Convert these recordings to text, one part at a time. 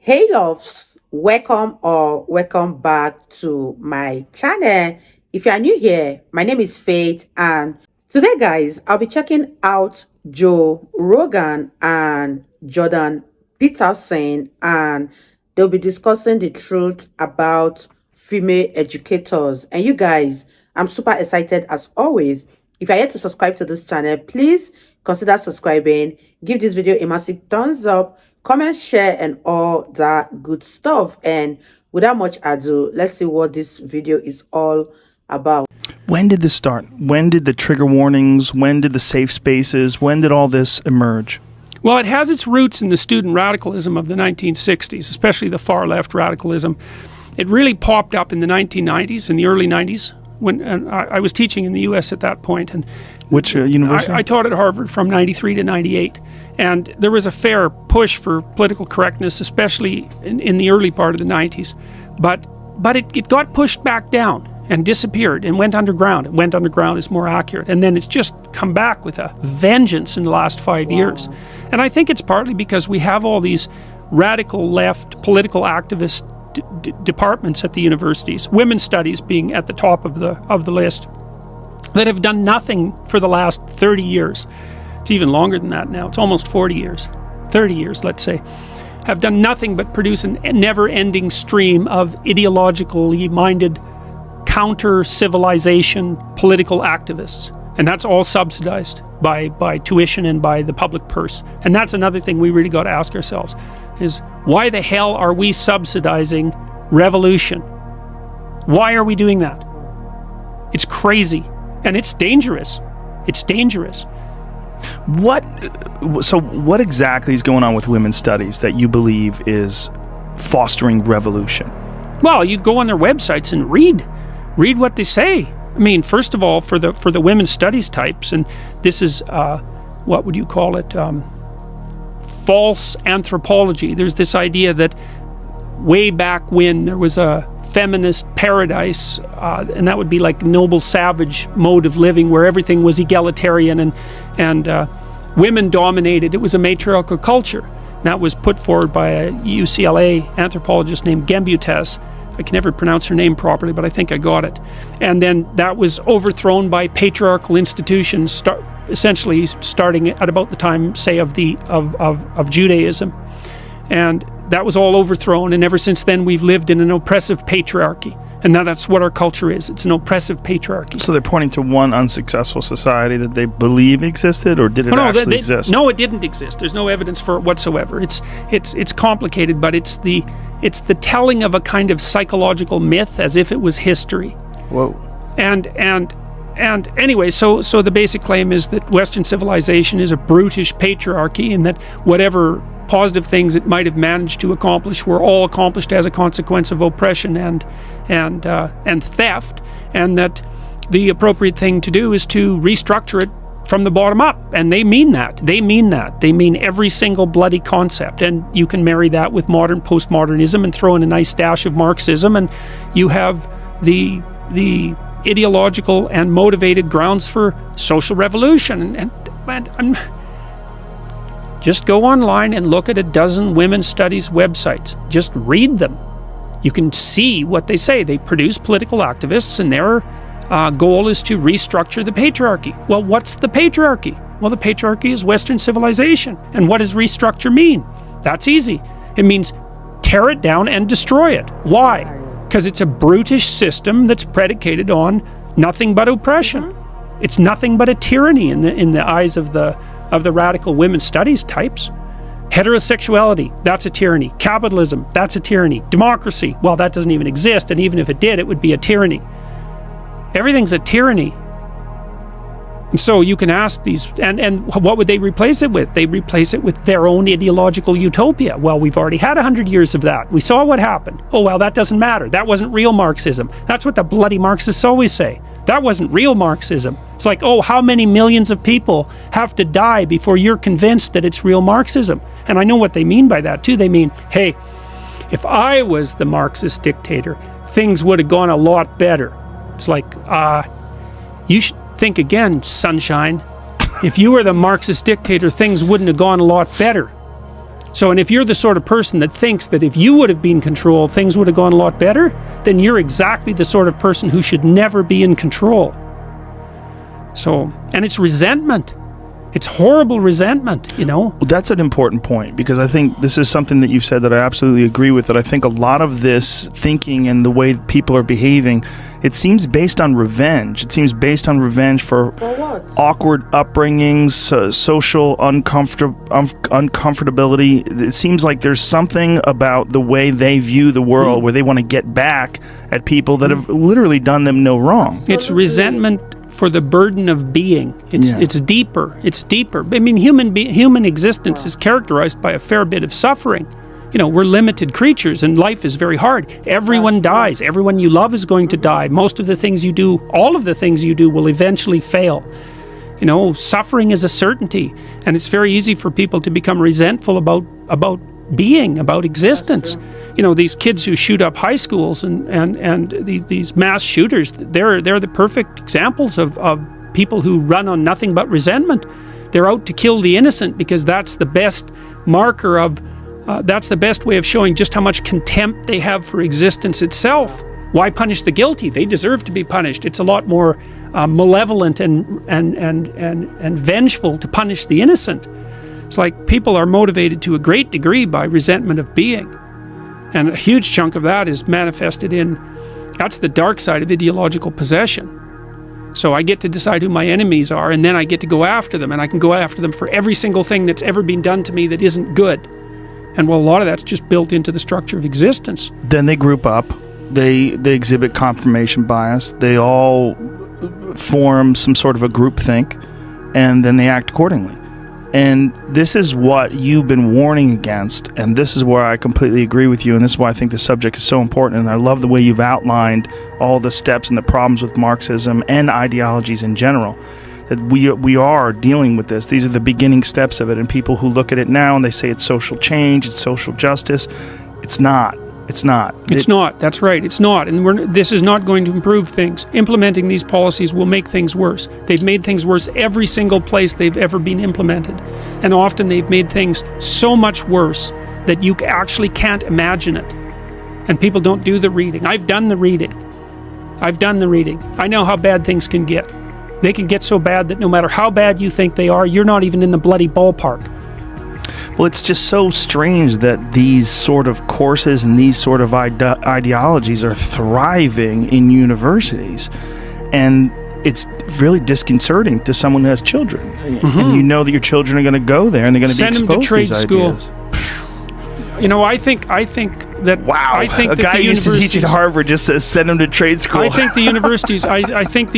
Hey loves, welcome back to my channel. If you are new here, my name is Faith, and today guys, I'll be checking out Joe Rogan and Jordan Peterson, and they'll be discussing the truth about female educators. And you guys, I'm super excited as always. If you're yet to subscribe to this channel, please consider subscribing, give this video a massive thumbs up, comment, share, and all that good stuff. And without much ado, let's see what this video is all about. When did this start? When did the trigger warnings? When did the safe spaces? When did all this emerge? Well, it has its roots in the student radicalism of the 1960s, especially the far left radicalism. It really popped up in the 1990s, in the early 90s, when I was teaching in the U.S. at that point. And which university? I taught at Harvard from 93 to 98. And there was a fair push for political correctness, especially in the early part of the 90s. But it got pushed back down and disappeared and went underground. It went underground is more accurate. And then it's just come back with a vengeance in the last 5 years. And I think it's partly because we have all these radical left political activist departments at the universities, women's studies being at the top of the list, that have done nothing for the last 30 years. It's even longer than that now. It's almost 40 years. 30 years, let's say. Have done nothing but produce a never-ending stream of ideologically minded counter-civilization political activists. And that's all subsidized by tuition and by the public purse. And that's another thing we really got to ask ourselves, is why the hell are we subsidizing revolution? Why are we doing that? It's crazy. And it's dangerous. It's dangerous. What exactly is going on with women's studies that you believe is fostering revolution? Well, you go on their websites and read what they say. I mean, first of all, for the women's studies types, and this is what would you call it? False anthropology. There's this idea that way back when there was a feminist paradise, and that would be like noble savage mode of living where everything was egalitarian and women dominated. It was a matriarchal culture. That was put forward by a UCLA anthropologist named Gembutes. I can never pronounce her name properly, but I think I got it. And then that was overthrown by patriarchal institutions, essentially starting at about the time, say, of Judaism. And that was all overthrown, and ever since then we've lived in an oppressive patriarchy. And now that's what our culture is. It's an oppressive patriarchy. So they're pointing to one unsuccessful society that they believe existed, or did it actually exist? No, it didn't exist. There's no evidence for it whatsoever. It's complicated, but it's the telling of a kind of psychological myth as if it was history. Whoa. And anyway, so the basic claim is that Western civilization is a brutish patriarchy, and that whatever positive things it might have managed to accomplish were all accomplished as a consequence of oppression and theft, and that the appropriate thing to do is to restructure it from the bottom up. And they mean that. They mean every single bloody concept. And you can marry that with modern postmodernism and throw in a nice dash of Marxism, and you have the ideological and motivated grounds for social revolution. And just go online and look at a dozen women's studies websites. Just read them. You can see what they say. They produce political activists, and their goal is to restructure the patriarchy. Well, what's the patriarchy? Well, the patriarchy is Western civilization. And what does restructure mean? That's easy. It means tear it down and destroy it. Why? Because it's a brutish system that's predicated on nothing but oppression. It's nothing but a tyranny in the eyes of the radical women's studies types. Heterosexuality, that's a tyranny. Capitalism, that's a tyranny. Democracy, well, that doesn't even exist, and even if it did, it would be a tyranny. Everything's a tyranny. And so you can ask these, and what would they replace it with? They replace it with their own ideological utopia. Well, we've already had 100 years of that. We saw what happened. Oh, well, that doesn't matter. That wasn't real Marxism. That's what the bloody Marxists always say. That wasn't real Marxism. It's like, oh, how many millions of people have to die before you're convinced that it's real Marxism? And I know what they mean by that too. They mean, hey, if I was the Marxist dictator, things would have gone a lot better. It's like, you should think again, sunshine. If you were the Marxist dictator, things wouldn't have gone a lot better. So, and if you're the sort of person that thinks that if you would have been in control, things would have gone a lot better, then you're exactly the sort of person who should never be in control. So, and it's resentment. It's horrible resentment, you know? Well, that's an important point, because I think this is something that you've said that I absolutely agree with, that I think a lot of this thinking and the way people are behaving, it seems based on revenge. It seems based on revenge for what? awkward upbringings, social uncomfortability. It seems like there's something about the way they view the world where they want to get back at people that have literally done them no wrong. It's resentment for the burden of being. It's deeper. It's deeper. I mean, human existence is characterized by a fair bit of suffering. You know, we're limited creatures and life is very hard. Everyone dies. Everyone you love is going to die. Most of the things you do, all of the things you do will eventually fail. You know, suffering is a certainty, and it's very easy for people to become resentful about being, about existence. You know, these kids who shoot up high schools and these mass shooters, they're the perfect examples of people who run on nothing but resentment. They're out to kill the innocent because that's the best marker of, that's the best way of showing just how much contempt they have for existence itself. Why punish the guilty? They deserve to be punished. It's a lot more malevolent and vengeful to punish the innocent. It's like people are motivated to a great degree by resentment of being. And a huge chunk of that is manifested in, that's the dark side of ideological possession. So I get to decide who my enemies are, and then I get to go after them, and I can go after them for every single thing that's ever been done to me that isn't good. And well, a lot of that's just built into the structure of existence. Then they group up, they exhibit confirmation bias, they all form some sort of a groupthink, and then they act accordingly. And this is what you've been warning against, and this is where I completely agree with you, and this is why I think the subject is so important, and I love the way you've outlined all the steps and the problems with Marxism and ideologies in general, that we are dealing with this. These are the beginning steps of it, and people who look at it now and they say it's social change, it's social justice. It's not. It's not. It's not. That's right. It's not. And this is not going to improve things. Implementing these policies will make things worse. They've made things worse every single place they've ever been implemented. And often they've made things so much worse that you actually can't imagine it. And people don't do the reading. I've done the reading. I know how bad things can get. They can get so bad that no matter how bad you think they are, you're not even in the bloody ballpark. Well, it's just so strange that these sort of courses and these sort of ideologies are thriving in universities. And it's really disconcerting to someone who has children. And you know that your children are going to go there and they're going to be exposed to these ideas. You know, I think that... Wow, I think a guy who used to teach at Harvard just says send them to trade school. I think the universities, I think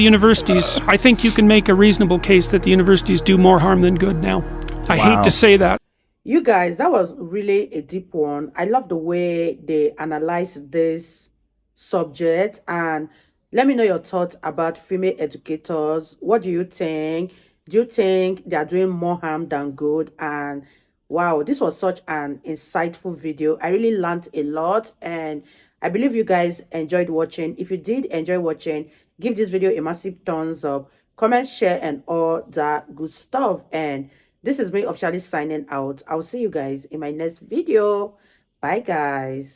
you can make a reasonable case that the universities do more harm than good now. I hate to say that. You guys, that was really a deep one. I love the way they analyze this subject. And let me know your thoughts about female educators. What do you think? Do you think they are doing more harm than good? And wow, this was such an insightful video. I really learned a lot, and I believe you guys enjoyed watching. If you did enjoy watching, give this video a massive thumbs up, comment, share, and all that good stuff. And this is me officially signing out. I'll see you guys in my next video. Bye, guys.